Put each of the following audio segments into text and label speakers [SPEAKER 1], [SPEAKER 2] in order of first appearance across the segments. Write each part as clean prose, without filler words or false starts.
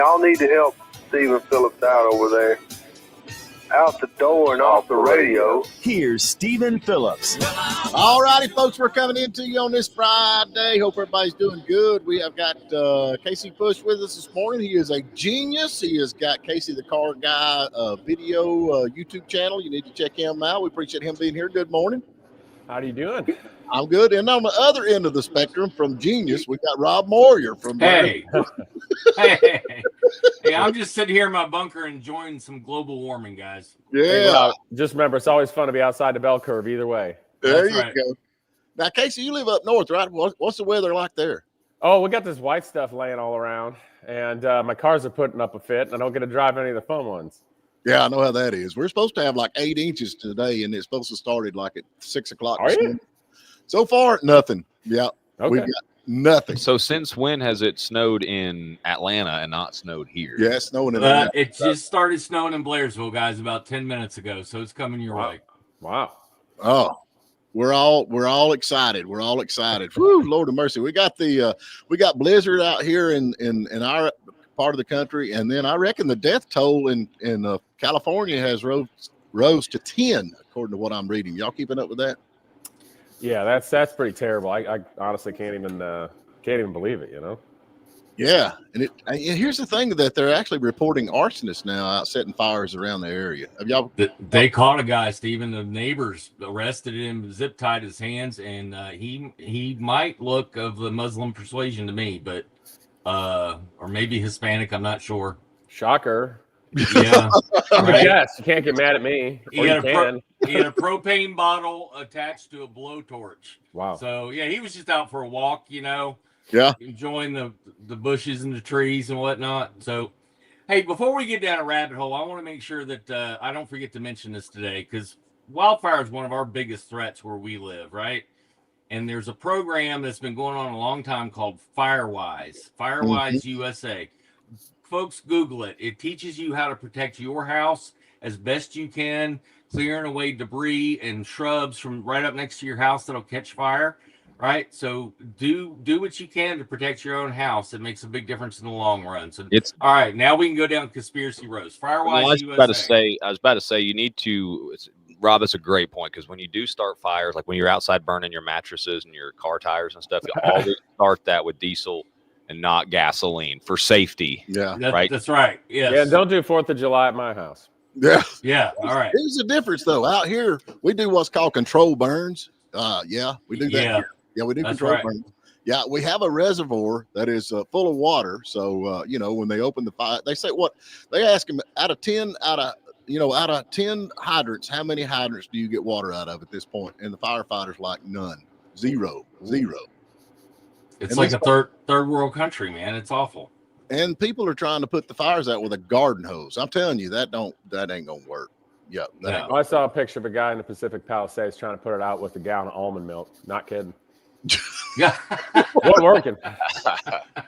[SPEAKER 1] Y'all need to help Stephen Phillips out over there. Out the door and off the radio.
[SPEAKER 2] Here's Stephen Phillips.
[SPEAKER 3] All righty, folks, we're coming into you on this Friday. Hope everybody's doing good. We have got Casey Putsch with us this morning. He is a genius. He has got Casey the Car Guy video YouTube channel. You need to check him out. We appreciate him being here. Good morning.
[SPEAKER 4] How are you doing?
[SPEAKER 3] I'm good. And on the other end of the spectrum from genius, we got Rob Moyer from
[SPEAKER 5] Hey. Hey, I'm just sitting here in my bunker enjoying some global warming, guys.
[SPEAKER 3] Yeah.
[SPEAKER 4] Just remember, it's always fun to be outside the bell curve either way.
[SPEAKER 3] There
[SPEAKER 5] That's
[SPEAKER 3] you
[SPEAKER 5] right.
[SPEAKER 3] go. Now, Casey, you live up north, right? What's the weather like there?
[SPEAKER 4] Oh, we got this white stuff laying all around, and my cars are putting up a fit, and I don't get to drive any of the fun ones.
[SPEAKER 3] Yeah, I know how that is. We're supposed to have like 8 inches today, and it's supposed to start at like at 6 o'clock.
[SPEAKER 4] Are you?
[SPEAKER 3] So far, nothing. Yeah,
[SPEAKER 4] Okay.
[SPEAKER 3] we've got nothing.
[SPEAKER 6] So since when has it snowed in Atlanta and not snowed here?
[SPEAKER 3] Yeah, it's snowing in Atlanta.
[SPEAKER 5] It just started snowing in Blairsville, guys, about 10 minutes ago, so it's coming your way.
[SPEAKER 4] Wow.
[SPEAKER 3] Oh, we're all excited. We're all excited. Whew, Lord of mercy. We got we got blizzard out here in our part of the country, and then I reckon the death toll in California has rose to 10, according to what I'm reading. Y'all keeping up with that?
[SPEAKER 4] Yeah, that's pretty terrible. I honestly can't even believe it. You know.
[SPEAKER 3] Yeah, and here's the thing that they're actually reporting arsonists now out setting fires around the area. Have y'all?
[SPEAKER 5] They caught a guy, Stephen. The neighbors arrested him, zip tied his hands, and he might look of the Muslim persuasion to me, but or maybe Hispanic. I'm not sure.
[SPEAKER 4] Shocker.
[SPEAKER 5] Yeah, right?
[SPEAKER 4] Yes, you can't get mad at me.
[SPEAKER 5] He had a propane bottle attached to a blowtorch.
[SPEAKER 4] Wow.
[SPEAKER 5] So yeah, he was just out for a walk, you know.
[SPEAKER 3] Yeah.
[SPEAKER 5] Enjoying the bushes and the trees and whatnot. So, hey, before we get down a rabbit hole, I want to make sure that I don't forget to mention this today, because wildfire is one of our biggest threats where we live, right? And there's a program that's been going on a long time called FireWise USA. Folks, Google it. It teaches you how to protect your house as best you can, clearing away debris and shrubs from right up next to your house that'll catch fire. Right, so do what you can to protect your own house. It makes a big difference in the long run. So it's all right. Now we can go down conspiracy roads. FireWise USA.
[SPEAKER 6] I was about to say you need to. Rob, that's a great point, because when you do start fires, like when you're outside burning your mattresses and your car tires and stuff, you always start that with diesel and not gasoline for safety.
[SPEAKER 3] Yeah,
[SPEAKER 6] right.
[SPEAKER 5] That's right. Yes.
[SPEAKER 4] Yeah, don't do 4th of July at my house.
[SPEAKER 3] Yeah.
[SPEAKER 5] Yeah. All right.
[SPEAKER 3] Here's the difference, though. Out here, we do what's called control burns. Yeah, we do that.
[SPEAKER 5] Yeah.
[SPEAKER 3] Here. Yeah, we do
[SPEAKER 5] That's
[SPEAKER 3] control
[SPEAKER 5] right.
[SPEAKER 3] burns. Yeah, we have a reservoir that is full of water. So when they open the fire, they say what they ask them out of 10 hydrants, how many hydrants do you get water out of at this point? And the firefighters like none, zero.
[SPEAKER 5] It's
[SPEAKER 3] And
[SPEAKER 5] like a third world country, man. It's awful.
[SPEAKER 3] And people are trying to put the fires out with a garden hose. I'm telling you, that ain't gonna work. Yeah.
[SPEAKER 5] No.
[SPEAKER 4] I saw a picture of a guy in the Pacific Palisades trying to put it out with a gallon of almond milk. Not kidding.
[SPEAKER 5] Yeah.
[SPEAKER 4] Wasn't working.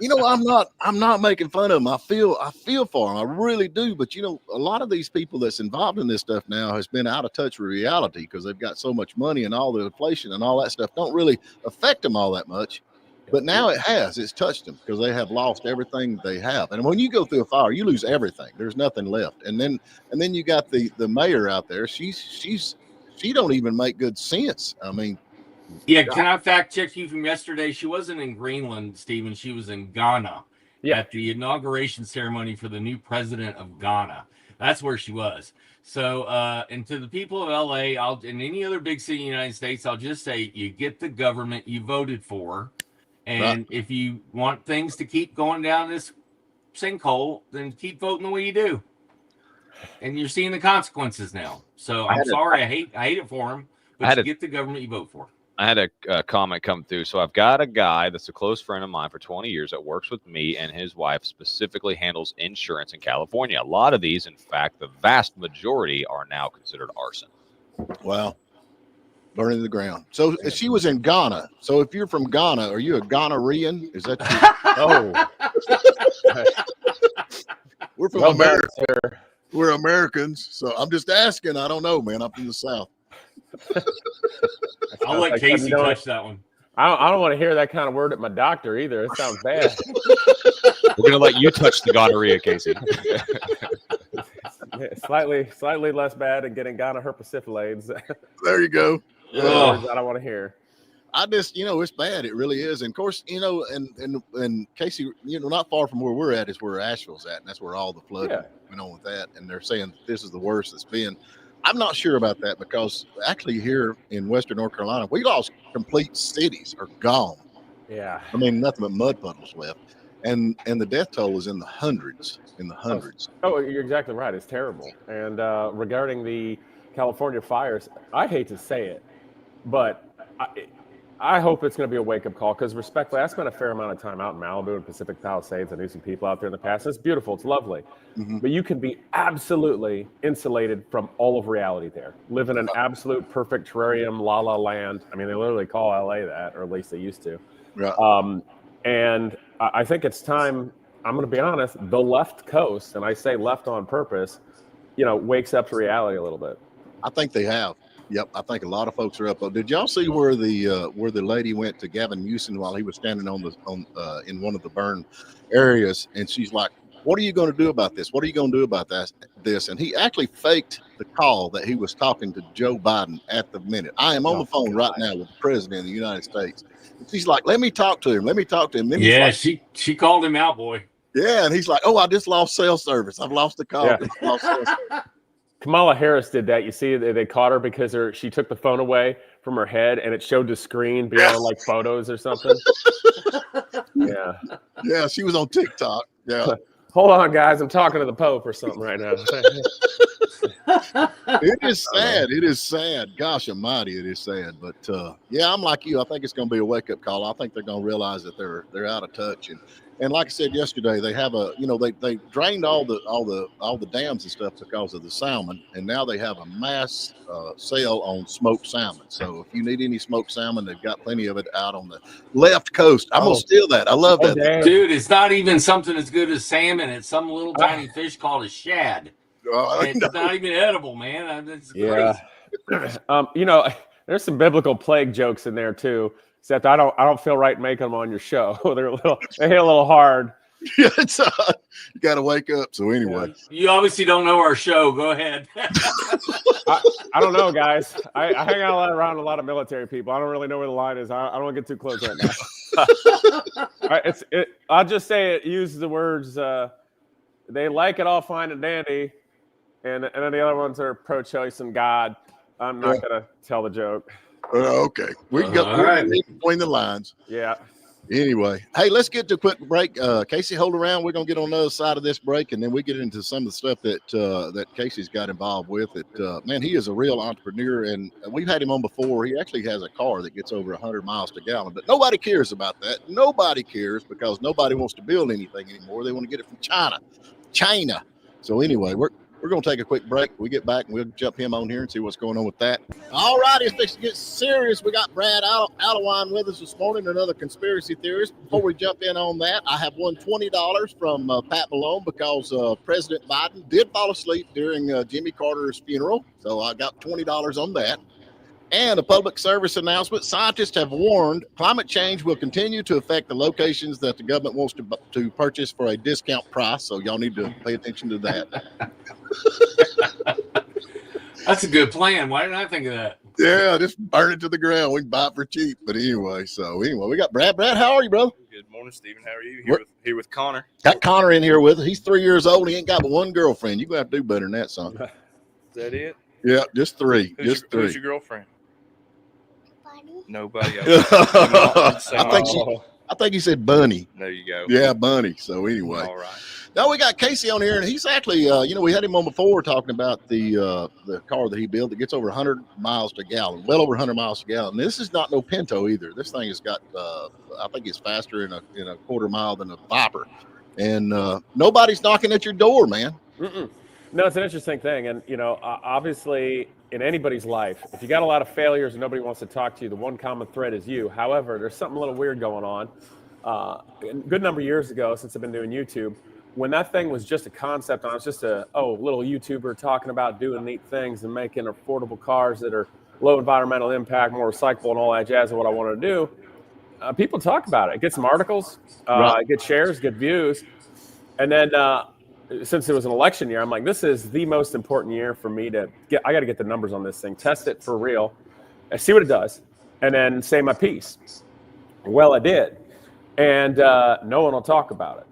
[SPEAKER 3] I'm not making fun of them. I feel for them. I really do. But a lot of these people that's involved in this stuff now has been out of touch with reality, because they've got so much money, and all the inflation and all that stuff don't really affect them all that much. But now it's touched them, because they have lost everything they have. And when you go through a fire, you lose everything. There's nothing left. And then you got the mayor out there. She don't even make good sense. I mean,
[SPEAKER 5] Yeah, can I fact check you from yesterday? She wasn't in Greenland, Stephen. She was in Ghana at the inauguration ceremony for the new president of Ghana. That's where she was. So, and to the people of LA, and any other big city in the United States, I'll just say, you get the government you voted for. And if you want things to keep going down this sinkhole, then keep voting the way you do. And you're seeing the consequences now. So I'm sorry. I hate it for them, but you get the government you vote for.
[SPEAKER 6] I had a comment come through. So I've got a guy that's a close friend of mine for 20 years that works with me, and his wife specifically handles insurance in California. A lot of these, in fact, the vast majority are now considered arson.
[SPEAKER 3] Wow. Burning the ground. So she was in Ghana. So if you're from Ghana, are you a Ghanaian? Is that We're from America. We're Americans. So I'm just asking. I don't know, man. I'm from the South.
[SPEAKER 5] I'll let Casey touch that one.
[SPEAKER 4] I don't want to hear that kind of word at my doctor either. It sounds bad.
[SPEAKER 6] We're gonna let you touch the gonorrhea, Casey.
[SPEAKER 4] slightly less bad than getting gonorrhea.
[SPEAKER 3] There you go.
[SPEAKER 4] Words I don't want to hear.
[SPEAKER 3] I just, it's bad. It really is. And of course, and Casey, not far from where we're at is where Asheville's at, and that's where all the flooding went on with that. And they're saying this is the worst it's been. I'm not sure about that because actually here in Western North Carolina, we lost complete cities are gone.
[SPEAKER 4] Yeah.
[SPEAKER 3] I mean, nothing but mud puddles left. And the death toll is in the hundreds.
[SPEAKER 4] Oh, you're exactly right. It's terrible. And regarding the California fires, I hate to say it, but I hope it's going to be a wake-up call because respectfully, I spent a fair amount of time out in Malibu and Pacific Palisades. I knew some people out there in the past. It's beautiful. It's lovely. Mm-hmm. But you can be absolutely insulated from all of reality there. Live in an absolute perfect terrarium, la-la land. I mean, they literally call LA that, or at least they used to. Yeah. And I think it's time, I'm going to be honest, the left coast, and I say left on purpose, wakes up to reality a little bit.
[SPEAKER 3] I think they have. Yep, I think a lot of folks are up. Did y'all see where the lady went to Gavin Newsom while he was standing in one of the burn areas, and she's like, "What are you going to do about this? What are you going to do about this?" And he actually faked the call that he was talking to Joe Biden at the minute. I am on the phone right now with the president of the United States. And she's like, "Let me talk to him. Let me talk to him." Then
[SPEAKER 5] she called him out, boy.
[SPEAKER 3] Yeah, and he's like, "Oh, I just lost cell service. I've lost the call." Yeah.
[SPEAKER 4] Kamala Harris did that. You see, they caught her because she took the phone away from her head and it showed the screen beyond like photos or something. Yeah.
[SPEAKER 3] Yeah, she was on TikTok. Yeah.
[SPEAKER 4] Hold on, guys. I'm talking to the Pope or something right now.
[SPEAKER 3] It is sad. It is sad. Gosh almighty, it is sad. But I'm like you. I think it's going to be a wake-up call. I think they're going to realize that they're out of touch. And like I said yesterday, they have they drained all the dams and stuff because of the salmon, and now they have a mass sale on smoked salmon. So if you need any smoked salmon, they've got plenty of it out on the left coast. I'm gonna steal that. I love that,
[SPEAKER 5] dude. It's not even something as good as salmon. It's some little tiny fish called a shad. It's not even edible, man. It's crazy.
[SPEAKER 4] There's some biblical plague jokes in there too. Except I don't feel right making them on your show. They hit a little hard.
[SPEAKER 3] Yeah, you got to wake up. So anyway,
[SPEAKER 5] you obviously don't know our show. Go ahead.
[SPEAKER 4] I don't know, guys. I hang out around a lot of military people. I don't really know where the line is. I don't want to get too close right now. All right, I'll just say it uses the words. They like it all fine and dandy, and then the other ones are pro-choice and God. I'm not gonna tell the joke.
[SPEAKER 3] Okay, we can go right between the lines.
[SPEAKER 4] Yeah.
[SPEAKER 3] Anyway, hey, let's get to a quick break. Casey, hold around. We're gonna get on the other side of this break, and then we get into some of the stuff that Casey's got involved with. Man, he is a real entrepreneur, and we've had him on before. He actually has a car that gets over 100 miles to gallon, but nobody cares about that. Nobody cares because nobody wants to build anything anymore. They want to get it from China. So anyway, we're going to take a quick break. We get back and we'll jump him on here and see what's going on with that. All righty, it's fixing to get serious. We got Brad Alawine with us this morning, another conspiracy theorist. Before we jump in on that, I have won $20 from Pat Malone because President Biden did fall asleep during Jimmy Carter's funeral. So I got $20 on that. And a public service announcement. Scientists have warned climate change will continue to affect the locations that the government wants to purchase for a discount price. So y'all need to pay attention to that.
[SPEAKER 5] That's a good plan. Why didn't I think of that?
[SPEAKER 3] Yeah, just burn it to the ground. We can buy it for cheap. But anyway, we got Brad. Brad, how are you, brother?
[SPEAKER 7] Good morning, Stephen. How are you? Here with Connor.
[SPEAKER 3] Got Connor in here with us. He's 3 years old. He ain't got but one girlfriend. You're going to have to do better than that, son.
[SPEAKER 7] Is that it?
[SPEAKER 3] Yeah, just three.
[SPEAKER 7] Who's your girlfriend? Nobody.
[SPEAKER 3] I think he said Bunny.
[SPEAKER 7] There you go.
[SPEAKER 3] Yeah, Bunny. So anyway.
[SPEAKER 7] All right.
[SPEAKER 3] Now we got Casey on here, and he's actually, we had him on before talking about the car that he built that gets over 100 miles to gallon, well over 100 miles to gallon. This is not no Pinto either. This thing has got, I think it's faster in a quarter mile than a Viper, and nobody's knocking at your door, man.
[SPEAKER 4] Mm-mm. No, it's an interesting thing, and obviously in anybody's life, if you got a lot of failures and nobody wants to talk to you, the one common thread is you. However, there's something a little weird going on. A good number of years ago, since I've been doing YouTube, when that thing was just a concept, I was just a little YouTuber talking about doing neat things and making affordable cars that are low environmental impact, more recyclable, and all that jazz of what I wanted to do. people talk about it. Get some articles, get shares, get views. And then since it was an election year, I'm like, this is the most important year for me to get. I got to get the numbers on this thing, test it for real, and see what it does, and then say my piece. Well, I did. And no one will talk about it.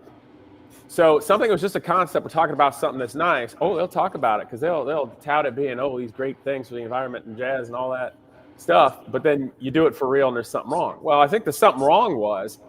[SPEAKER 4] So something was just a concept. We're talking about something that's nice. Oh, they'll talk about it because they'll tout it being, oh, these great things for the environment and jazz and all that stuff. But then you do it for real and there's something wrong. Well, I think the something wrong was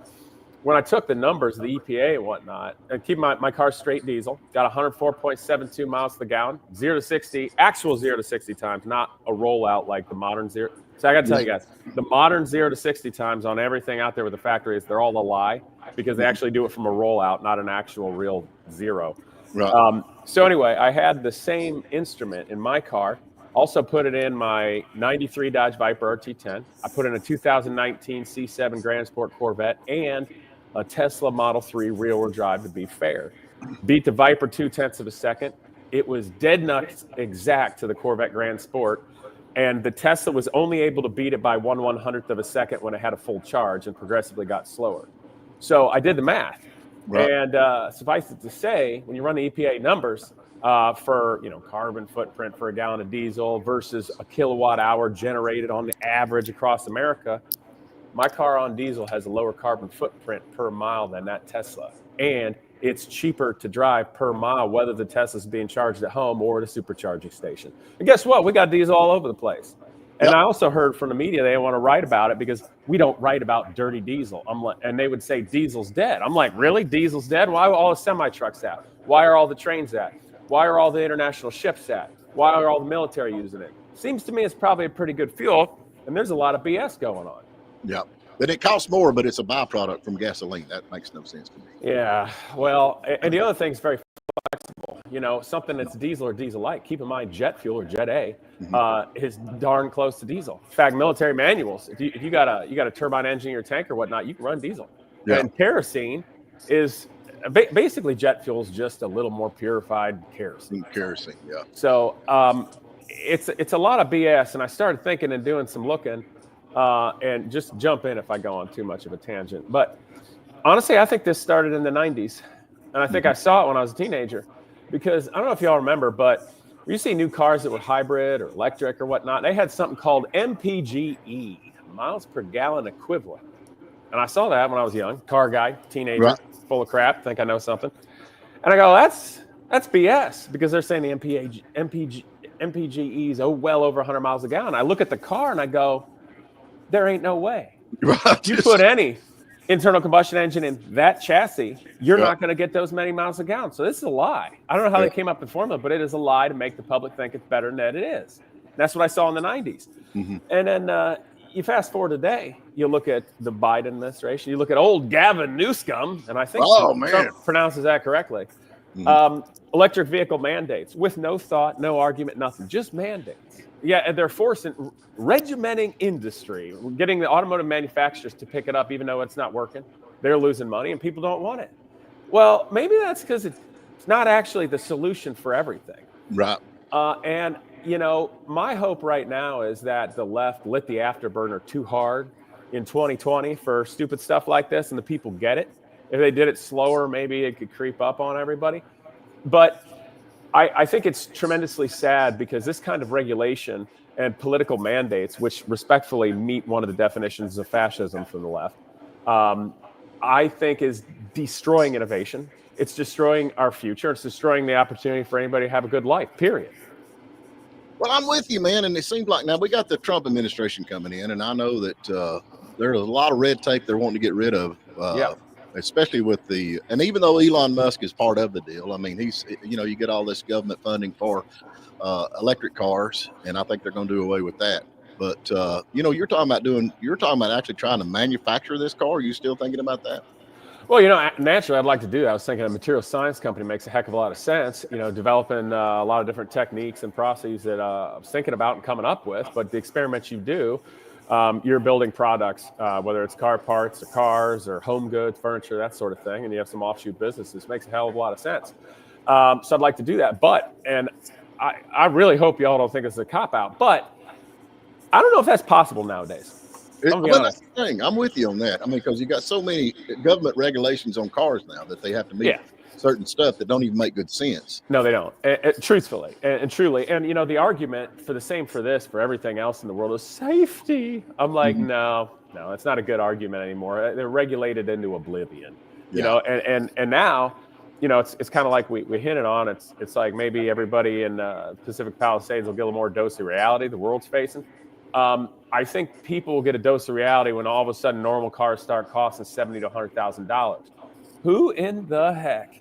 [SPEAKER 4] when I took the numbers, the EPA and whatnot, and keep my car's straight diesel, got 104.72 miles to the gallon, 0 to 60, actual 0 to 60 times, not a rollout like the modern zero. So I got to tell you guys, the modern 0 to 60 times on everything out there with the factories, they're all a lie because they actually do it from a rollout, not an actual real zero.
[SPEAKER 3] Right.
[SPEAKER 4] So anyway, I had the same instrument in my car. Also put it in my 93 Dodge Viper RT10. I put in a 2019 C7 Grand Sport Corvette and a Tesla Model 3 rear-wheel drive to be fair. Beat the Viper 0.2 of a second. It was dead nuts exact to the Corvette Grand Sport. And the Tesla was only able to beat it by 1/100th of a second when it had a full charge and progressively got slower. So I did the math.
[SPEAKER 3] Right.
[SPEAKER 4] And suffice it to say, when you run the EPA numbers for carbon footprint for a gallon of diesel versus a kilowatt hour generated on the average across America, my car on diesel has a lower carbon footprint per mile than that Tesla. And it's cheaper to drive per mile, whether the Tesla's being charged at home or at a supercharging station. And guess what? We got diesel all over the place. And I also heard from the media they want to write about it because we don't write about dirty diesel. And they would say diesel's dead. I'm like, really? Diesel's dead? Why are all the semi-trucks at? Why are all the trains at? Why are all the international ships at? Why are all the military using it? Seems to me it's probably a pretty good fuel, and there's a lot of BS going on.
[SPEAKER 3] Yeah. But it costs more, but it's a byproduct from gasoline. That makes no sense to me.
[SPEAKER 4] Yeah. Well, and the other thing is very flexible. Something that's diesel or diesel-like. Keep in mind, jet fuel or Jet A is darn close to diesel. In fact, military manuals, if you got a turbine engine in your tank or whatnot, you can run diesel. Yeah. And kerosene is basically jet fuel is just a little more purified kerosene.
[SPEAKER 3] Kerosene, yeah.
[SPEAKER 4] So it's a lot of BS, and I started thinking and doing some looking. And just jump in if I go on too much of a tangent. But honestly, I think this started in the 90s. And I think I saw it when I was a teenager. Because I don't know if y'all remember, but you see new cars that were hybrid or electric or whatnot. They had something called MPGE, miles per gallon equivalent. And I saw that when I was young. Car guy, teenager, right. Full of crap, think I know something. And I go, that's BS. Because they're saying the MPGE is well over 100 miles a gallon. I look at the car and I go, there ain't no way. Right. You put any internal combustion engine in that chassis, you're not going to get those many miles a gallon. So this is a lie. I don't know how they came up with the formula, but it is a lie to make the public think it's better than that it is. That's what I saw in the 90s. Mm-hmm. And then you fast forward today, you look at the Biden administration, you look at old Gavin Newsom, and I think Trump pronounces that correctly. Mm-hmm. Electric vehicle mandates with no thought, no argument, nothing, just mandates. Yeah, and they're regimenting industry, getting the automotive manufacturers to pick it up, even though it's not working. They're losing money, and people don't want it. Well, maybe that's because it's not actually the solution for everything.
[SPEAKER 3] Right.
[SPEAKER 4] And my hope right now is that the left lit the afterburner too hard in 2020 for stupid stuff like this, and the people get it. If they did it slower, maybe it could creep up on everybody. But I think it's tremendously sad because this kind of regulation and political mandates, which respectfully meet one of the definitions of fascism from the left, I think is destroying innovation. It's destroying our future. It's destroying the opportunity for anybody to have a good life, period.
[SPEAKER 3] Well, I'm with you, man. And it seems like now we got the Trump administration coming in, and I know that there's a lot of red tape they're wanting to get rid of. Especially with and even though Elon Musk is part of the deal, I mean, he's, you get all this government funding for electric cars, and I think they're going to do away with that. But, you're talking about actually trying to manufacture this car. Are you still thinking about that?
[SPEAKER 4] Well, naturally, I'd like to do that. I was thinking a material science company makes a heck of a lot of sense, developing a lot of different techniques and processes that I was thinking about and coming up with. But the experiments you do, you're building products, whether it's car parts or cars or home goods, furniture, that sort of thing, and you have some offshoot businesses. It makes a hell of a lot of sense. So I'd like to do that. And I really hope y'all don't think it's a cop-out, but I don't know if that's possible nowadays. I'm
[SPEAKER 3] Well, that's the thing. I'm with you on that. I mean, because you got so many government regulations on cars now that they have to meet certain stuff that don't even make good sense.
[SPEAKER 4] No, they don't. Truthfully and truly. And, you know, the argument for the same for this, for everything else in the world is safety. I'm like, no, it's not a good argument anymore. They're regulated into oblivion, you know, and now, you know, it's kind of like we hinted on. It's like maybe everybody in Pacific Palisades will get a little more dose of reality the world's facing. I think people will get a dose of reality when all of a sudden normal cars start costing $70,000 to $100,000. Who in the heck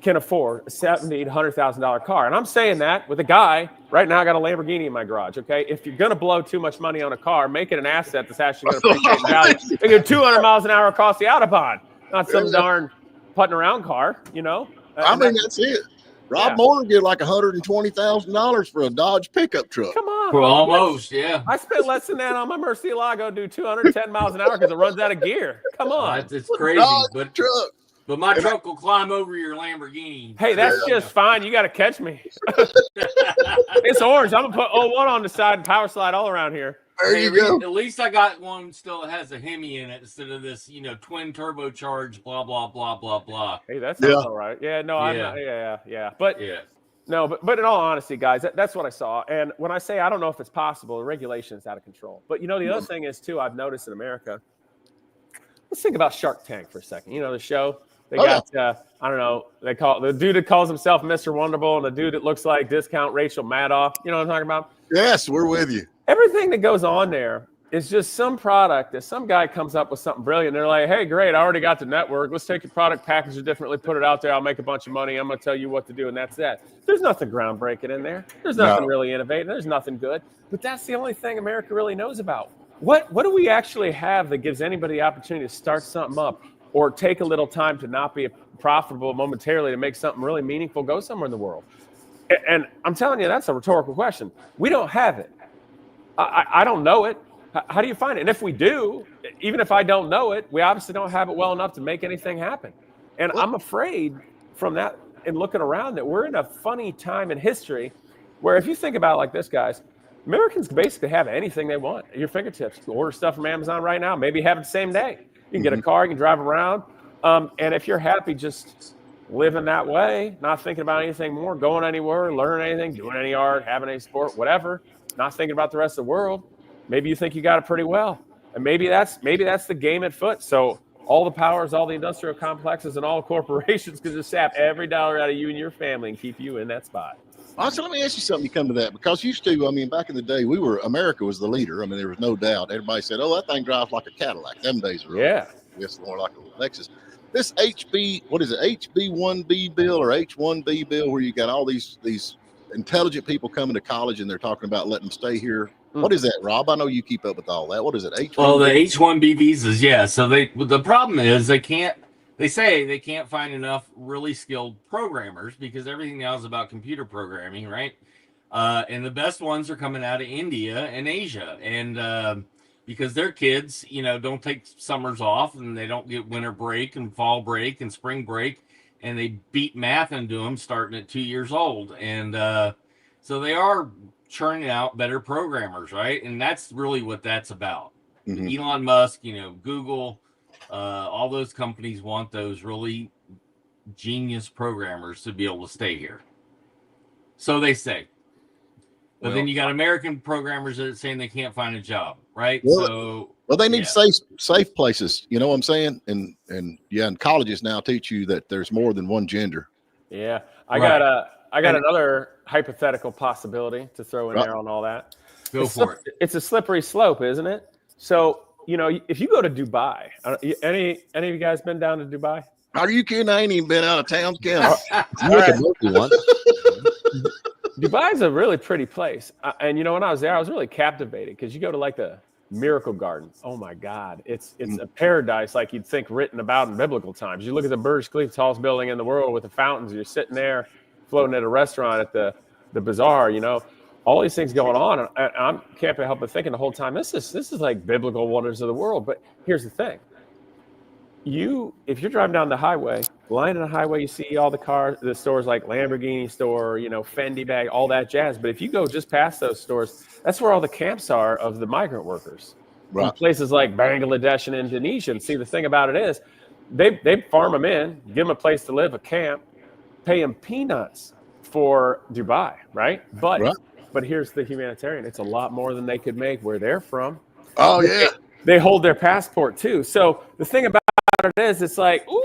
[SPEAKER 4] can afford a $70,000 to $100,000 car? And I'm saying that with a guy right now. I got a Lamborghini in my garage. Okay, if you're gonna blow too much money on a car, make it an asset that's actually gonna appreciate in value. Make it 200 miles an hour across the Autobahn, not some darn putting around car. You know,
[SPEAKER 3] I mean that's it. Rob Moore get like $120,000 for a Dodge pickup truck.
[SPEAKER 4] Come on,
[SPEAKER 5] well, almost, yeah.
[SPEAKER 4] I spent less than that on my Murcielago. Do 210 miles an hour because it runs out of gear. Come on,
[SPEAKER 5] It's crazy,
[SPEAKER 3] Dodge truck.
[SPEAKER 5] But my truck will climb over your Lamborghini.
[SPEAKER 4] Hey, that's just fine. You got to catch me. It's orange. I'm gonna put 01 on the side and power slide all around here.
[SPEAKER 3] There you go.
[SPEAKER 5] At least I got one still that has a Hemi in it instead of this, you know, twin turbocharged, blah blah blah blah blah.
[SPEAKER 4] Hey, that's all right. Yeah, no, I'm not. Yeah. But no, but in all honesty, guys, that's what I saw. And when I say I don't know if it's possible, the regulation is out of control. But you know, the other thing is too, I've noticed in America. Let's think about Shark Tank for a second. You know, the show. They got, I don't know, they call the dude that calls himself Mr. Wonderful and the dude that looks like Discount Rachel Maddow. You know what I'm talking about?
[SPEAKER 3] Yes, we're with you.
[SPEAKER 4] Everything that goes on there is just some product that some guy comes up with something brilliant. They're like, hey, great, I already got the network. Let's take your product, package it differently, put it out there. I'll make a bunch of money. I'm going to tell you what to do, and that's that. There's nothing groundbreaking in there. There's nothing really innovative. There's nothing good. But that's the only thing America really knows about. What do we actually have that gives anybody the opportunity to start something up or take a little time to not be profitable momentarily to make something really meaningful go somewhere in the world? And I'm telling you, that's a rhetorical question. We don't have it. I don't know it. How do you find it? And if we do, even if I don't know it, we obviously don't have it well enough to make anything happen. And I'm afraid from that and looking around that we're in a funny time in history where if you think about it like this, guys, Americans basically have anything they want at your fingertips. You can order stuff from Amazon right now, maybe have it the same day. You can get a car, you can drive around. And if you're happy just living that way, not thinking about anything more, going anywhere, learning anything, doing any art, having any sport, whatever, not thinking about the rest of the world, maybe you think you got it pretty well. And maybe that's the game at foot. So all the powers, all the industrial complexes, and all corporations can just sap every dollar out of you and your family and keep you in that spot.
[SPEAKER 3] Also, let me ask you something. You come to that because used to, I mean, back in the day, America was the leader. I mean, there was no doubt. Everybody said, "Oh, that thing drives like a Cadillac." Them days were over. Yes, more like a Lexus. This HB1B bill or H1B bill, where you got all these intelligent people coming to college and they're talking about letting them stay here. What is that, Rob? I know you keep up with all that. What is it? H1B?
[SPEAKER 5] Well, the H1B visas, yeah. So the problem is they say they can't find enough really skilled programmers because everything now is about computer programming, right? And the best ones are coming out of India and Asia. And because their kids, you know, don't take summers off and they don't get winter break and fall break and spring break. And they beat math into them starting at 2 years old. And so they are churning out better programmers, right? And that's really what that's about. Elon Musk, you know, Google, all those companies want those really genius programmers to be able to stay here. So they say. But then you got American programmers that are saying they can't find a job, right?
[SPEAKER 3] Well, they need safe places. You know what I'm saying? And colleges now teach you that there's more than one gender.
[SPEAKER 4] Yeah, I got another hypothetical possibility to throw in there on all that.
[SPEAKER 5] Go for it.
[SPEAKER 4] It's a slippery slope, isn't it? So, you know, if you go to Dubai, any of you guys been down to Dubai?
[SPEAKER 3] Are you kidding? I ain't even been out of town, Ken.
[SPEAKER 4] Dubai is a really pretty place. And, you know, when I was there, I was really captivated because you go to like the Miracle Garden. Oh, my God. It's a paradise like you'd think written about in biblical times. You look at the Burj Khalifa, tallest building in the world with the fountains. You're sitting there floating at a restaurant at the bazaar, you know, all these things going on. And I can't help but thinking the whole time, this is like biblical wonders of the world. But here's the thing. If you're driving down the highway, lying on the highway, you see all the stores like Lamborghini store, you know, Fendi bag, all that jazz. But if you go just past those stores, that's where all the camps are of the migrant workers.
[SPEAKER 3] Right.
[SPEAKER 4] in places like Bangladesh and Indonesia. And see, the thing about it is they farm them in, give them a place to live, a camp, pay them peanuts for Dubai, right?
[SPEAKER 3] Right.
[SPEAKER 4] But here's the humanitarian. It's a lot more than they could make where they're from.
[SPEAKER 3] Oh, yeah.
[SPEAKER 4] They hold their passport too. So the thing about it is, it's like, ooh,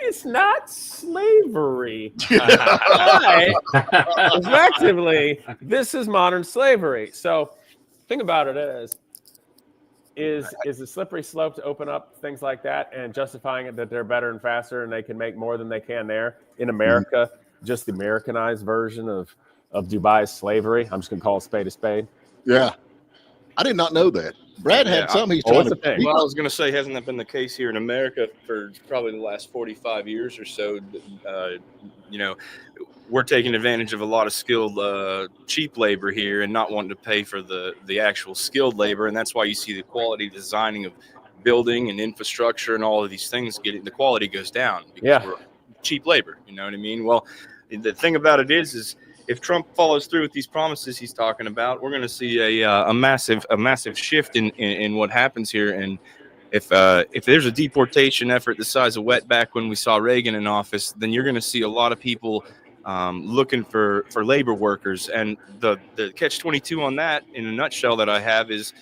[SPEAKER 4] it's not slavery. But effectively, this is modern slavery. So the thing about it is a slippery slope to open up things like that and justifying it that they're better and faster and they can make more than they can there in America, just the Americanized version of Dubai's slavery. I'm just going to call a spade.
[SPEAKER 3] Yeah. I did not know that. Brad had something he's trying to.
[SPEAKER 7] Well, I was going to say, hasn't that been the case here in America for probably the last 45 years or so? We're taking advantage of a lot of skilled, cheap labor here and not wanting to pay for the actual skilled labor. And that's why you see the quality designing of building and infrastructure and all of these things the quality goes down because we're cheap labor. You know what I mean? Well, the thing about it is if Trump follows through with these promises he's talking about, we're going to see a massive shift in what happens here. And if there's a deportation effort the size of wetback when we saw Reagan in office, then you're going to see a lot of people looking for labor workers. And the catch-22 on that, in a nutshell, that I have is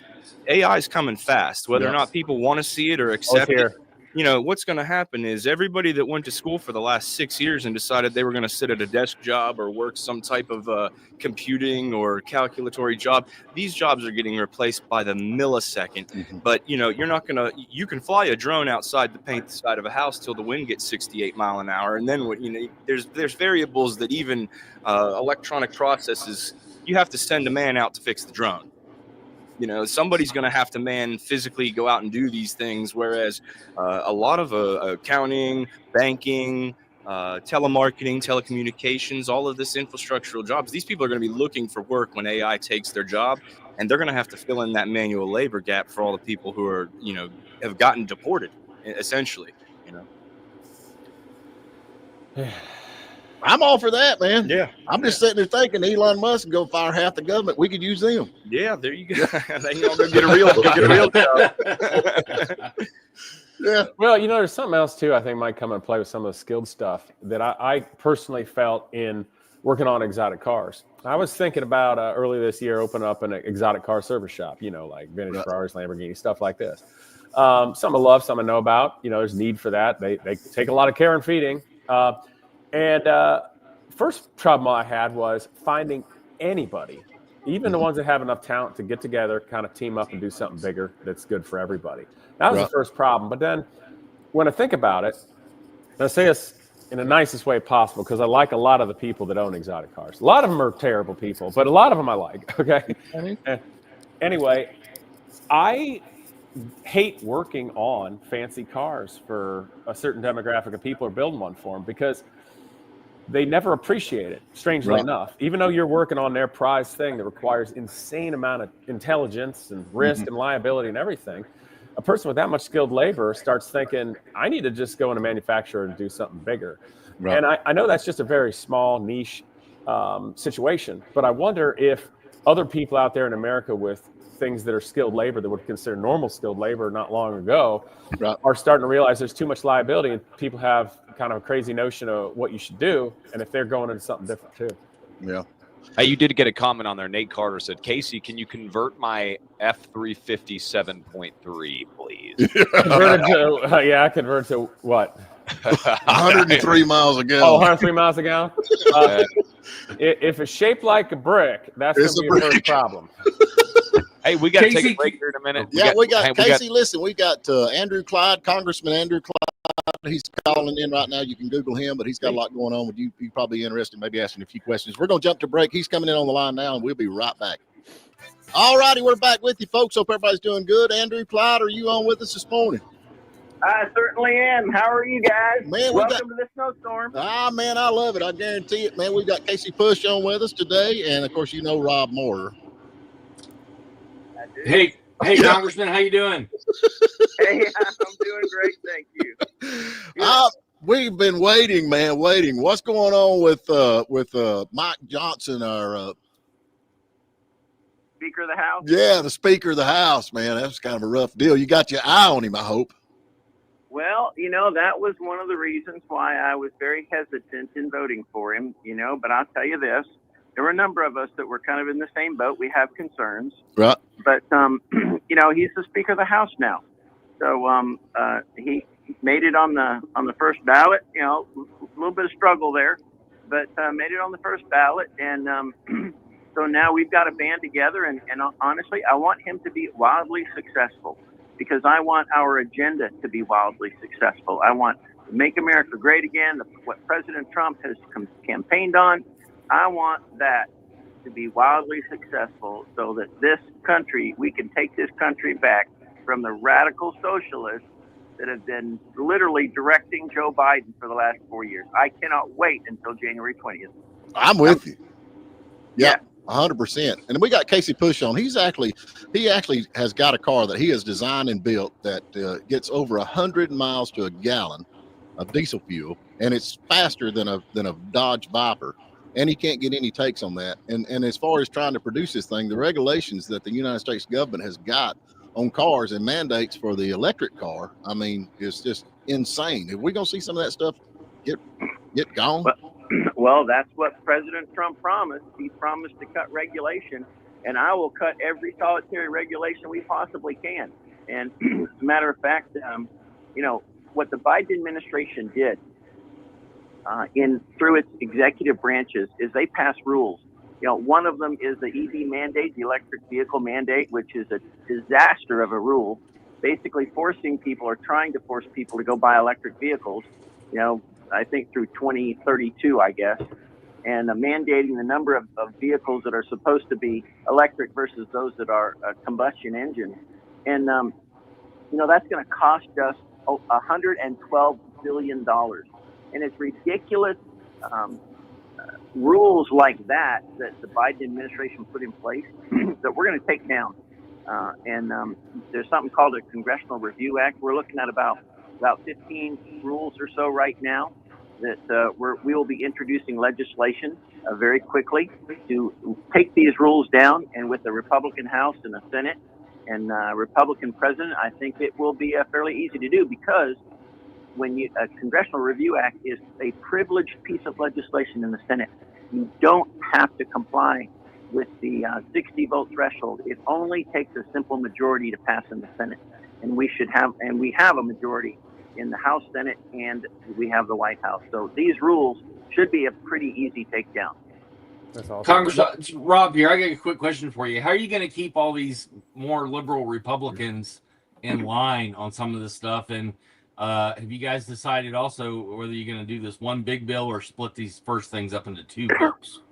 [SPEAKER 7] AI is coming fast. Whether or not people want to see it or accept it, what's going to happen is everybody that went to school for the last 6 years and decided they were going to sit at a desk job or work some type of computing or calculatory job, these jobs are getting replaced by the millisecond.
[SPEAKER 3] Mm-hmm.
[SPEAKER 7] But, you're not going to – you can fly a drone outside to paint the side of a house till the wind gets 68 mile an hour. And then, there's variables that even electronic processes, you have to send a man out to fix the drone. Somebody's going to have to physically go out and do these things, whereas a lot of accounting, banking, telemarketing, telecommunications, all of this infrastructural jobs, these people are going to be looking for work when AI takes their job, and they're going to have to fill in that manual labor gap for all the people who are, have gotten deported, essentially.
[SPEAKER 3] I'm all for that, man.
[SPEAKER 7] Yeah.
[SPEAKER 3] I'm just sitting there thinking Elon Musk can go fire half the government. We could use them.
[SPEAKER 7] Yeah, there you go. They can all go get a real job.
[SPEAKER 3] Yeah.
[SPEAKER 4] Well, there's something else too I think might come into play with some of the skilled stuff that I personally felt in working on exotic cars. I was thinking about earlier this year opening up an exotic car service shop, like vintage Ferraris, Lamborghini, stuff like this. Some I love, some I know about. There's need for that. They take a lot of care and feeding. First problem I had was finding anybody, even the ones that have enough talent to get together, kind of team up and do something bigger that's good for everybody. That was the first problem. But then when I think about it, and I say this in the nicest way possible because I like a lot of the people that own exotic cars. A lot of them are terrible people, but a lot of them I like, okay? Anyway, I hate working on fancy cars for a certain demographic of people who are building one for them because they never appreciate it, strangely enough. Even though you're working on their prized thing that requires insane amount of intelligence and risk and liability and everything, a person with that much skilled labor starts thinking, I need to just go in a manufacturer and do something bigger. Right. And I know that's just a very small niche situation, but I wonder if other people out there in America with things that are skilled labor that would consider normal skilled labor not long ago are starting to realize there's too much liability and people have kind of a crazy notion of what you should do. And if they're going into something different too.
[SPEAKER 3] Yeah.
[SPEAKER 6] Hey, you did get a comment on there. Nate Carter said, Casey, can you convert my F350 7.3, please?
[SPEAKER 4] Converted to, I converted to what?
[SPEAKER 3] 103 miles a gallon.
[SPEAKER 4] Oh, 103 miles a gallon? If it's shaped like a brick, that's going to be a first problem.
[SPEAKER 6] Hey, we got to take a break here in a minute.
[SPEAKER 3] We got Casey, listen, we got Andrew Clyde, Congressman Andrew Clyde. He's calling in right now. You can Google him, but he's got a lot going on with you. You're probably interested in maybe asking a few questions. We're going to jump to break. He's coming in on the line now, and we'll be right back. All righty, we're back with you, folks. Hope everybody's doing good. Andrew Clyde, are you on with us this morning?
[SPEAKER 8] I certainly am. How are you guys?
[SPEAKER 3] Man,
[SPEAKER 8] welcome to the snowstorm.
[SPEAKER 3] Man, I love it. I guarantee it, man. We've got Casey Putsch on with us today, and of course, Rob Moore.
[SPEAKER 8] I do.
[SPEAKER 5] Hey, Congressman, how you doing?
[SPEAKER 8] Hey, I'm doing great, thank you.
[SPEAKER 3] We've been waiting, man, waiting. What's going on with Mike Johnson?
[SPEAKER 8] Speaker of the House?
[SPEAKER 3] Yeah, the Speaker of the House, man. That was kind of a rough deal. You got your eye on him, I hope.
[SPEAKER 8] Well, that was one of the reasons why I was very hesitant in voting for him, but I'll tell you this. There were a number of us that were kind of in the same boat. We have concerns.
[SPEAKER 3] Right.
[SPEAKER 8] But, he's the Speaker of the House now. So he made it on the first ballot, a little bit of struggle there, but made it on the first ballot. And so now we've got to band together. And honestly, I want him to be wildly successful because I want our agenda to be wildly successful. I want to make America great again, what President Trump has campaigned on. I want that to be wildly successful so that this country, we can take this country back from the radical socialists that have been literally directing Joe Biden for the last 4 years. I cannot wait until January 20th.
[SPEAKER 3] I'm with you. Yeah. 100%. And we got Casey Putsch on. He actually has got a car that he has designed and built that gets over 100 miles to a gallon of diesel fuel, and it's faster than a Dodge Viper. And he can't get any takes on that. And as far as trying to produce this thing, the regulations that the United States government has got on cars and mandates for the electric car, I mean, it's just insane. Are we gonna see some of that stuff get gone?
[SPEAKER 8] Well, that's what President Trump promised. He promised to cut regulation, and I will cut every solitary regulation we possibly can. And as a matter of fact, what the Biden administration did through its executive branches is they pass rules. One of them is the EV mandate, the electric vehicle mandate, which is a disaster of a rule, basically forcing people or trying to force people to go buy electric vehicles, I think through 2032, I guess, and mandating the number of vehicles that are supposed to be electric versus those that are combustion engines. And, that's going to cost us $112 billion. And it's ridiculous rules like that the Biden administration put in place that we're going to take down. There's something called a Congressional Review Act. We're looking at about 15 rules or so right now that we will be introducing legislation very quickly to take these rules down. And with the Republican House and the Senate and Republican president, I think it will be fairly easy to do because a Congressional Review Act is a privileged piece of legislation in the Senate. You don't have to comply with the 60-vote threshold. It only takes a simple majority to pass in the Senate, and we have a majority in the House, Senate, and we have the White House. So these rules should be a pretty easy takedown.
[SPEAKER 4] That's awesome.
[SPEAKER 5] Congressman Rob here, I got a quick question for you. How are you going to keep all these more liberal Republicans in line on some of this stuff? And have you guys decided also whether you're going to do this one big bill or split these first things up into two bills?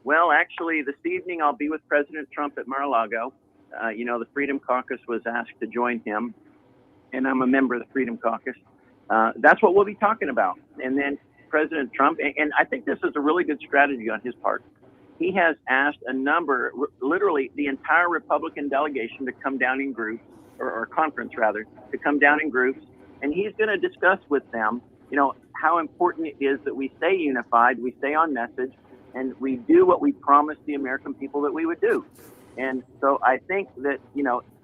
[SPEAKER 8] Well, actually, this evening I'll be with President Trump at Mar-a-Lago. The Freedom Caucus was asked to join him, and I'm a member of the Freedom Caucus. That's what we'll be talking about. And then President Trump, and I think this is a really good strategy on his part. He has asked literally the entire Republican delegation to come down in groups, or conference rather, to come down in groups. And he's going to discuss with them, how important it is that we stay unified, we stay on message, and we do what we promised the American people that we would do. And so I think that,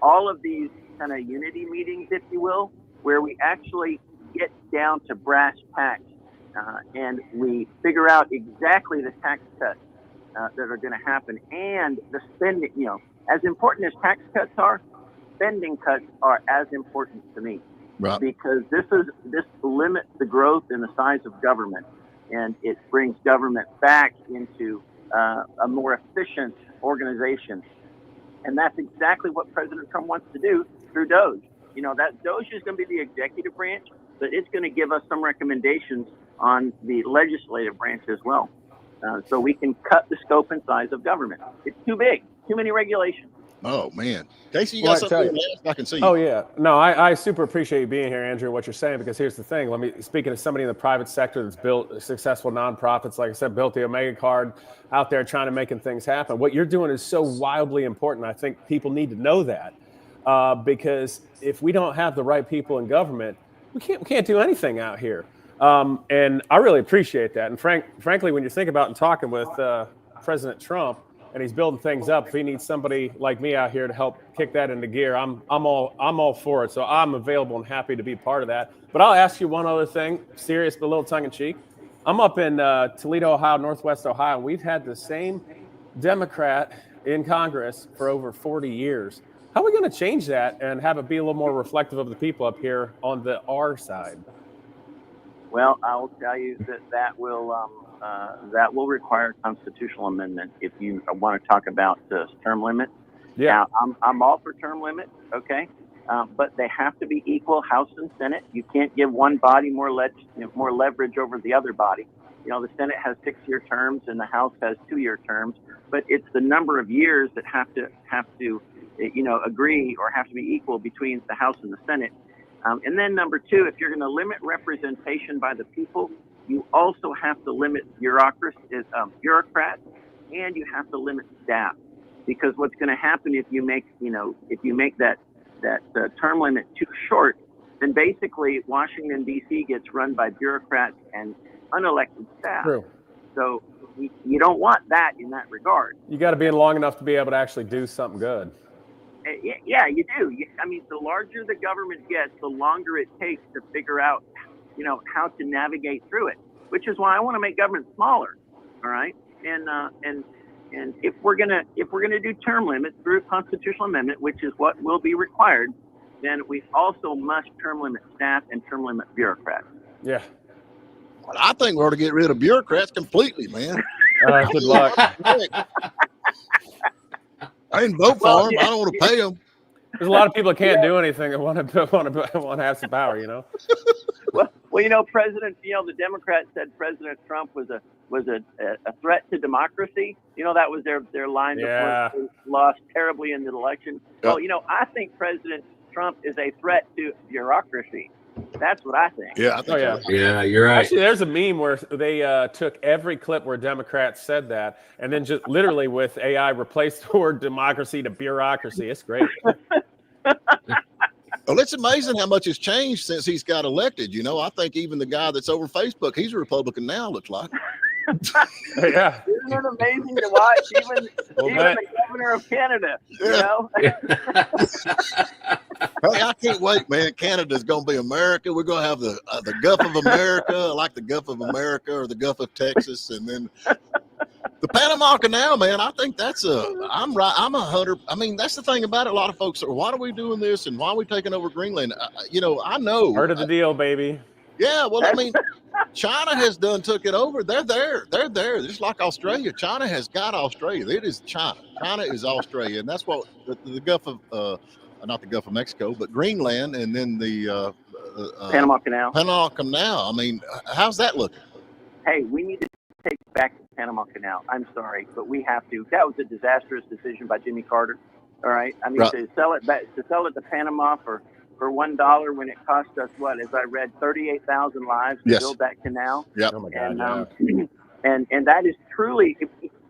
[SPEAKER 8] all of these kind of unity meetings, if you will, where we actually get down to brass tacks and we figure out exactly the tax cuts that are going to happen and the spending, as important as tax cuts are, spending cuts are as important to me. Right. Because this limits the growth in the size of government, and it brings government back into a more efficient organization. And that's exactly what President Trump wants to do through DOGE. That DOGE is going to be the executive branch, but it's going to give us some recommendations on the legislative branch as well. So we can cut the scope and size of government. It's too big, too many regulations.
[SPEAKER 3] Oh, man. Casey, you got something to ask? I can see you.
[SPEAKER 4] Oh, yeah. No, I super appreciate you being here, Andrew, what you're saying, because here's the thing. Speaking of somebody in the private sector that's built successful nonprofits, like I said, built the Omega card out there trying to making things happen. What you're doing is so wildly important. I think people need to know that because if we don't have the right people in government, we can't do anything out here. And I really appreciate that. And frankly, when you think about and talking with President Trump, and he's building things up. If he needs somebody like me out here to help kick that into gear, I'm all for it. So I'm available and happy to be part of that. But I'll ask you one other thing, serious but a little tongue in cheek. I'm up in Toledo, Ohio, Northwest Ohio, and we've had the same Democrat in Congress for over 40 years. How are we going to change that and have it be a little more reflective of the people up here on the R side?
[SPEAKER 8] Well, I will tell you that will require a constitutional amendment if you want to talk about the term limit.
[SPEAKER 4] Yeah,
[SPEAKER 8] now, I'm all for term limit, okay, but they have to be equal, House and Senate. You can't give one body more leverage over the other body. You know, the Senate has 6-year terms and the House has 2-year terms, but it's the number of years that have to agree or have to be equal between the House and the Senate. And then number 2, if you're going to limit representation by the people, you also have to limit bureaucrats, and you have to limit staff, because what's going to happen if you make that term limit too short, then basically Washington D.C. gets run by bureaucrats and unelected staff.
[SPEAKER 4] true.
[SPEAKER 8] So you don't want that in that regard.
[SPEAKER 4] You got to be in long enough to be able to actually do something good.
[SPEAKER 8] Yeah, you do. I mean, the larger the government gets, the longer it takes to figure out, how to navigate through it. Which is why I want to make government smaller. All right, and if we're gonna do term limits through a constitutional amendment, which is what will be required, then we also must term limit staff and term limit bureaucrats.
[SPEAKER 4] Yeah.
[SPEAKER 3] Well, I think we ought to get rid of bureaucrats completely, man.
[SPEAKER 4] Good luck.
[SPEAKER 3] I didn't vote for them. I don't want to pay them.
[SPEAKER 4] There's a lot of people that can't do anything that want to have some power,
[SPEAKER 8] Well, President, the Democrats said President Trump was a threat to democracy. That was their line before they lost terribly in the election.
[SPEAKER 3] Yep.
[SPEAKER 8] Well, I think President Trump is a threat to bureaucracy. That's what I think.
[SPEAKER 3] Yeah, I think so.
[SPEAKER 5] Yeah, you're right.
[SPEAKER 4] Actually, there's a meme where they took every clip where Democrats said that and then just literally with AI replaced the word democracy to bureaucracy. It's great.
[SPEAKER 3] Well, it's amazing how much has changed since he's got elected. I think even the guy that's over Facebook, he's a Republican now, looks like.
[SPEAKER 4] Yeah.
[SPEAKER 8] Isn't it amazing to watch? Even the governor of Canada,
[SPEAKER 3] Hey, I can't wait, man. Canada's going to be America. We're going to have the Gulf of America, like the Gulf of America or the Gulf of Texas. And then the Panama Canal, man, I think I'm right. I'm 100. I mean, that's the thing about it. A lot of folks are, why are we doing this? And why are we taking over Greenland? I know.
[SPEAKER 4] Part of the deal, baby.
[SPEAKER 3] Yeah, well, I mean, China has took it over. They're there. Just like Australia. China has got Australia. It is China. China is Australia. And that's what the Gulf of, not the Gulf of Mexico, but Greenland, and then the
[SPEAKER 8] Panama Canal.
[SPEAKER 3] Panama Canal. I mean, how's that looking?
[SPEAKER 8] Hey, we need to take back the Panama Canal. I'm sorry, but we have to. That was a disastrous decision by Jimmy Carter. All right. I mean,
[SPEAKER 3] Right.
[SPEAKER 8] to sell it to Panama for $1 when it cost us as I read, 38,000 lives to
[SPEAKER 3] Yes.
[SPEAKER 8] build that canal.
[SPEAKER 3] Yep.
[SPEAKER 4] Oh my God.
[SPEAKER 8] And that is truly,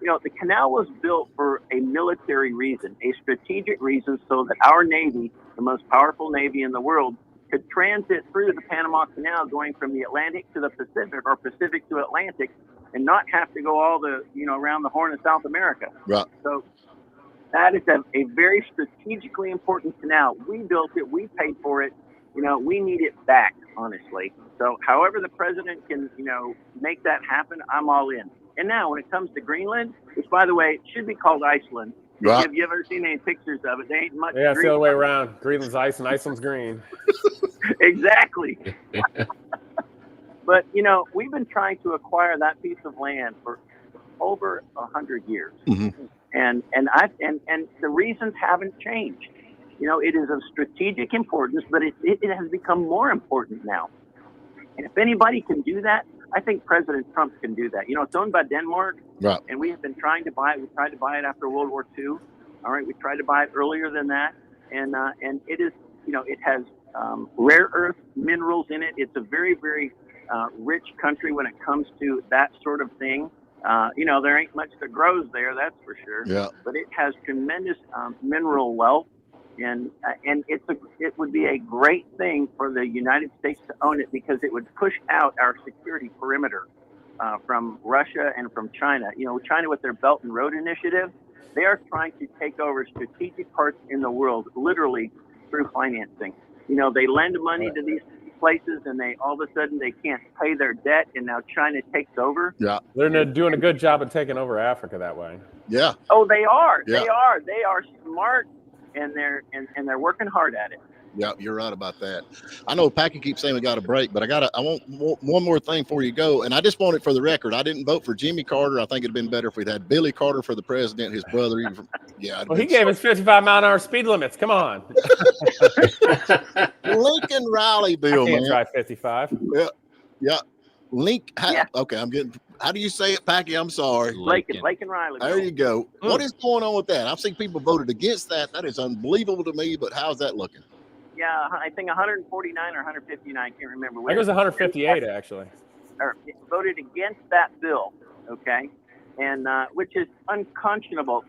[SPEAKER 8] the canal was built for a military reason, a strategic reason, so that our Navy, the most powerful Navy in the world, could transit through the Panama Canal, going from the Atlantic to the Pacific or Pacific to Atlantic, and not have to go all the, around the Horn of South America.
[SPEAKER 3] Right.
[SPEAKER 8] So that is a very strategically important canal. We built it. We paid for it. We need it back, honestly. So however the president can, make that happen, I'm all in. And now when it comes to Greenland, which, by the way, it should be called Iceland.
[SPEAKER 3] Right.
[SPEAKER 8] Have you ever seen any pictures of it? They ain't much.
[SPEAKER 4] Yeah, it's the
[SPEAKER 8] green.
[SPEAKER 4] other way around. Greenland's ice and Iceland's green.
[SPEAKER 8] Exactly. But, we've been trying to acquire that piece of land for over 100 years.
[SPEAKER 3] Mm-hmm.
[SPEAKER 8] And the reasons haven't changed. It is of strategic importance, but it has become more important now. And if anybody can do that, I think President Trump can do that. It's owned by Denmark,
[SPEAKER 3] Right.
[SPEAKER 8] and we have been trying to buy it. We tried to buy it after World War II. All right, we tried to buy it earlier than that, and it is, it has rare earth minerals in it. It's a very, very rich country when it comes to that sort of thing. There ain't much that grows there, that's for sure.
[SPEAKER 3] Yeah.
[SPEAKER 8] But it has tremendous mineral wealth, and it would be a great thing for the United States to own it, because it would push out our security perimeter from Russia and from China. China with their Belt and Road Initiative, They are trying to take over strategic parts in the world, literally through financing. You know, they lend money to these places, and they all of a sudden they can't pay their debt, and now China takes over.
[SPEAKER 3] Yeah,
[SPEAKER 4] They're doing a good job of taking over Africa that way.
[SPEAKER 3] yeah.
[SPEAKER 8] Oh, they are.
[SPEAKER 3] Yeah.
[SPEAKER 8] They are smart, and they're working hard at it.
[SPEAKER 3] Yeah, you're right about that. I know Packy keeps saying we got a break, but I want one more thing before you go. And I just want it for the record. I didn't vote for Jimmy Carter. I think it'd been better if we'd had Billy Carter for the president, his brother.
[SPEAKER 4] Well, he gave us 55-mile-an-hour speed limits. Come on.
[SPEAKER 3] Lincoln Riley bill,
[SPEAKER 4] I can't
[SPEAKER 3] man.
[SPEAKER 4] drive 55.
[SPEAKER 3] Yeah. Okay, I'm getting. How do you say it, Packy? I'm sorry.
[SPEAKER 8] Lincoln Riley.
[SPEAKER 3] There you go. What is going on with that? I've seen people voted against that. That is unbelievable to me. But how's that looking?
[SPEAKER 8] Yeah, I think 149 or 159. I can't remember.
[SPEAKER 4] I think it was 158 actually.
[SPEAKER 8] Or voted against that bill. Okay, and which is unconscionable.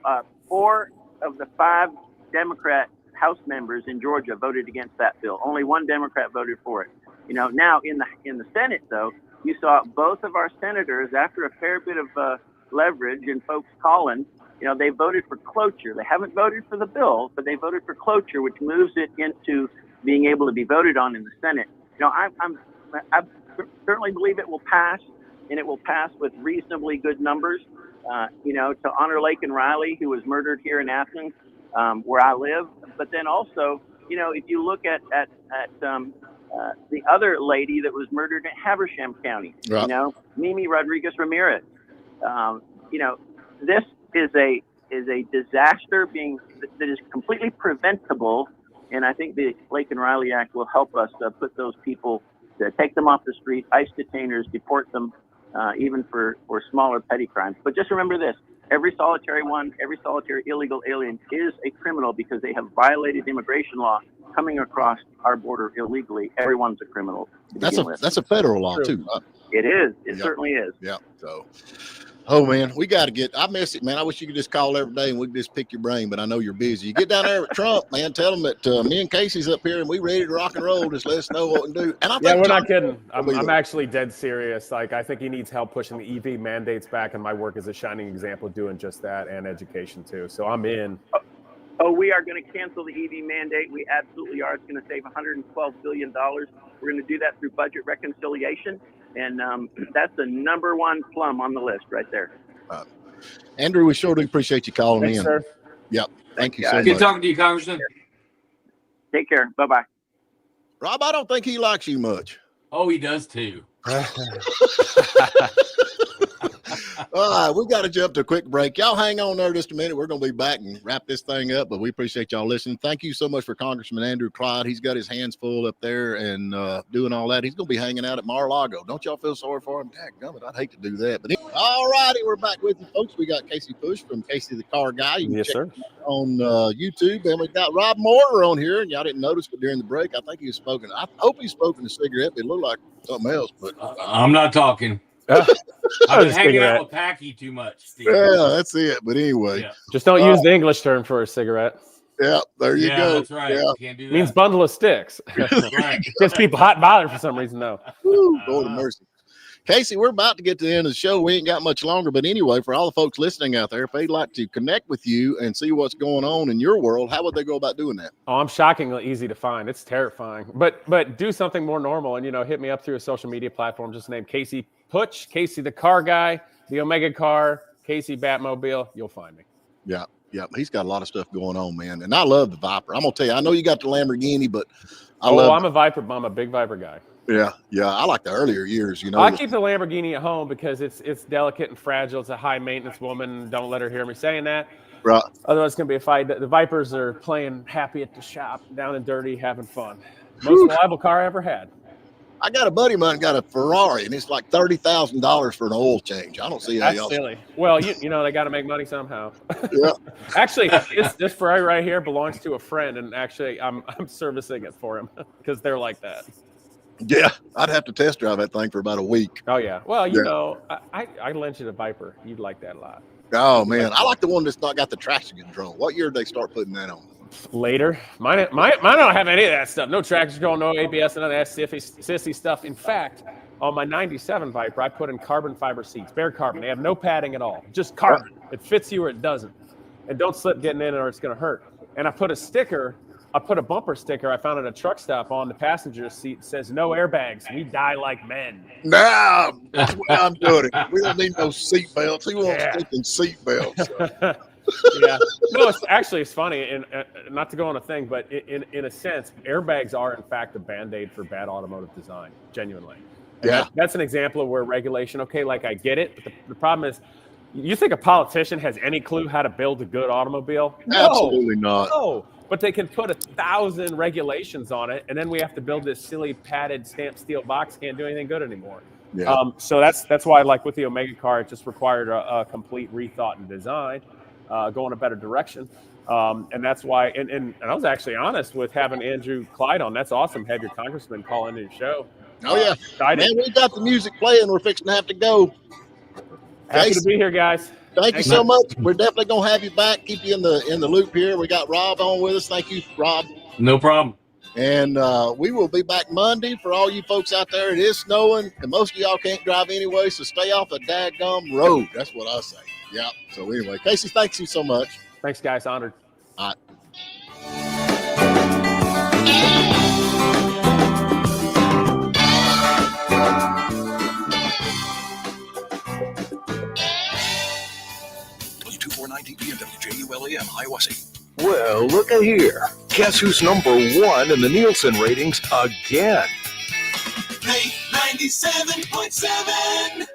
[SPEAKER 8] 4 of the 5 Democrat House members in Georgia voted against that bill. Only 1 Democrat voted for it. You know, now in the Senate though, you saw both of our senators, after a fair bit of leverage and folks calling, you know, they voted for cloture. They haven't voted for the bill, but they voted for cloture, which moves it into being able to be voted on in the Senate. You know, I certainly believe it will pass, and it will pass with reasonably good numbers. You know, to honor Laken Riley, who was murdered here in Athens, where I live. But then also, you know, if you look at the other lady that was murdered in Habersham County,
[SPEAKER 3] right.
[SPEAKER 8] You know, Mimi Rodriguez Ramirez. You know, this is a disaster that is completely preventable, and I think the Laken Riley Act will help us put those people, to take them off the street, ICE detainers, deport them, even for smaller petty crimes. But just remember this: every solitary illegal alien is a criminal because they have violated immigration law coming across our border illegally. Everyone's a criminal.
[SPEAKER 3] That's a federal law too.
[SPEAKER 8] It is. It certainly is.
[SPEAKER 3] Yeah. So, oh man, we got to get. I miss it, man. I wish you could just call every day and we could just pick your brain. But I know you're busy. You get down there with Trump, man. Tell them that me and Casey's up here and we ready to rock and roll. Just let us know what we can do. And I think
[SPEAKER 4] we're not kidding. I'm actually dead serious. Like, I think he needs help pushing the EV mandates back, and my work is a shining example doing just that, and education too. So I'm in.
[SPEAKER 8] Oh, we are going to cancel the EV mandate. We absolutely are. It's going to save $112 billion. We're going to do that through budget reconciliation. And that's the number 1 plum on the list right there.
[SPEAKER 3] Andrew, we sure do appreciate you calling
[SPEAKER 4] Thanks,
[SPEAKER 3] in.
[SPEAKER 4] Sir.
[SPEAKER 3] Yep. Thank you so much.
[SPEAKER 5] Good talking to you, Congressman.
[SPEAKER 8] Take care. Bye-bye.
[SPEAKER 3] Rob, I don't think he likes you much.
[SPEAKER 5] Oh, he does too.
[SPEAKER 3] All right, we got to jump to a quick break. Y'all hang on there just a minute. We're going to be back and wrap this thing up, but we appreciate y'all listening. Thank you so much for Congressman Andrew Clyde. He's got his hands full up there and doing all that. He's going to be hanging out at Mar-a-Lago. Don't y'all feel sorry for him? Dadgummit, I'd hate to do that. But all righty, we're back with you, folks. We got Casey Putsch from Casey the Car Guy. You can
[SPEAKER 4] Yes,
[SPEAKER 3] check
[SPEAKER 4] sir.
[SPEAKER 3] him out on YouTube. And we got Rob Morter on here. And y'all didn't notice, but during the break, I think he was smoking. I hope he's smoking a cigarette. It looked like something else, but
[SPEAKER 5] I'm not talking. I've been hanging out with Packy too much, Steve.
[SPEAKER 3] Yeah, that's it. But anyway,
[SPEAKER 4] just don't use the English term for a cigarette.
[SPEAKER 3] Yeah, there you go.
[SPEAKER 5] That's right.
[SPEAKER 3] Yeah.
[SPEAKER 5] Can't do that.
[SPEAKER 4] It means bundle of sticks.
[SPEAKER 5] Right.
[SPEAKER 4] Gets people hot and bothered for some reason, though.
[SPEAKER 3] Woo, Lord of mercy. Casey, we're about to get to the end of the show. We ain't got much longer, but anyway, for all the folks listening out there, if they'd like to connect with you and see what's going on in your world, how would they go about doing that?
[SPEAKER 4] Oh, I'm shockingly easy to find. It's terrifying. But do something more normal and, hit me up through a social media platform. Just name Casey Putsch, Casey the Car Guy, the Omega Car, Casey Batmobile. You'll find me.
[SPEAKER 3] Yeah. Yeah, he's got a lot of stuff going on, man. And I love the Viper. I'm going to tell you, I know you got the Lamborghini, but
[SPEAKER 4] I'm a Viper. I'm a big Viper guy.
[SPEAKER 3] Yeah. I like the earlier years,
[SPEAKER 4] I keep the Lamborghini at home because it's delicate and fragile. It's a high maintenance woman. Don't let her hear me saying that.
[SPEAKER 3] Right.
[SPEAKER 4] Otherwise, it's going to be a fight. The Vipers are playing happy at the shop, down and dirty, having fun. Most reliable car I ever had.
[SPEAKER 3] I got a buddy of mine got a Ferrari, and it's like $30,000 for an oil change. I don't see how
[SPEAKER 4] That's
[SPEAKER 3] y'all.
[SPEAKER 4] silly. Well, they got to make money somehow.
[SPEAKER 3] Yeah.
[SPEAKER 4] Actually, this Ferrari right here belongs to a friend, and actually, I'm servicing it for him because they're like that.
[SPEAKER 3] Yeah, I'd have to test drive that thing for about a week.
[SPEAKER 4] Oh yeah. Well, I lent you the Viper. You'd like that a lot.
[SPEAKER 3] Oh man, I like the one that's not got the traction control. What year did they start putting that on?
[SPEAKER 4] Later. Mine don't have any of that stuff. No traction control, no ABS, none of that sissy stuff. In fact, on my 97 Viper, I put in carbon fiber seats, bare carbon. They have no padding at all, just carbon. It fits you or it doesn't. and don't slip getting in or it's going to hurt. And I put a bumper sticker I found at a truck stop on the passenger seat that says no airbags. We die like men.
[SPEAKER 3] Nah, that's why I'm doing it. We don't need no seat belts. He wants sticking seat belts.
[SPEAKER 4] Yeah. No, it's funny, and not to go on a thing, but in a sense, airbags are in fact a Band-Aid for bad automotive design, genuinely. And that's an example of where regulation, okay, like I get it, but the problem is, you think a politician has any clue how to build a good automobile? No,
[SPEAKER 3] absolutely not.
[SPEAKER 4] No, but they can put 1,000 regulations on it, and then we have to build this silly padded stamped steel box. Can't do anything good anymore.
[SPEAKER 3] Yeah.
[SPEAKER 4] So that's why, like with the Omega car, it just required a complete rethought and design, go in a better direction. And that's why, and I was actually honest with having Andrew Clyde on. That's awesome. Have your congressman call into your show.
[SPEAKER 3] Oh yeah,
[SPEAKER 4] excited.
[SPEAKER 3] Man, we got the music playing. We're fixing to have to go.
[SPEAKER 4] Happy to be here, guys.
[SPEAKER 3] Thank you so much. We're definitely gonna have you back. Keep you in the loop here. We got Rob on with us. Thank you, Rob.
[SPEAKER 5] No problem.
[SPEAKER 3] And we will be back Monday. For all you folks out there, it is snowing, and most of y'all can't drive anyway, so stay off the daggum road. That's what I say. Yeah. So anyway, Casey, thanks you so much.
[SPEAKER 4] Thanks, guys. Honored.
[SPEAKER 3] All right.
[SPEAKER 9] WJULAM, Hiawassee.
[SPEAKER 2] Well, look at here. Guess who's number one in the Nielsen ratings again?
[SPEAKER 9] Play 97.7.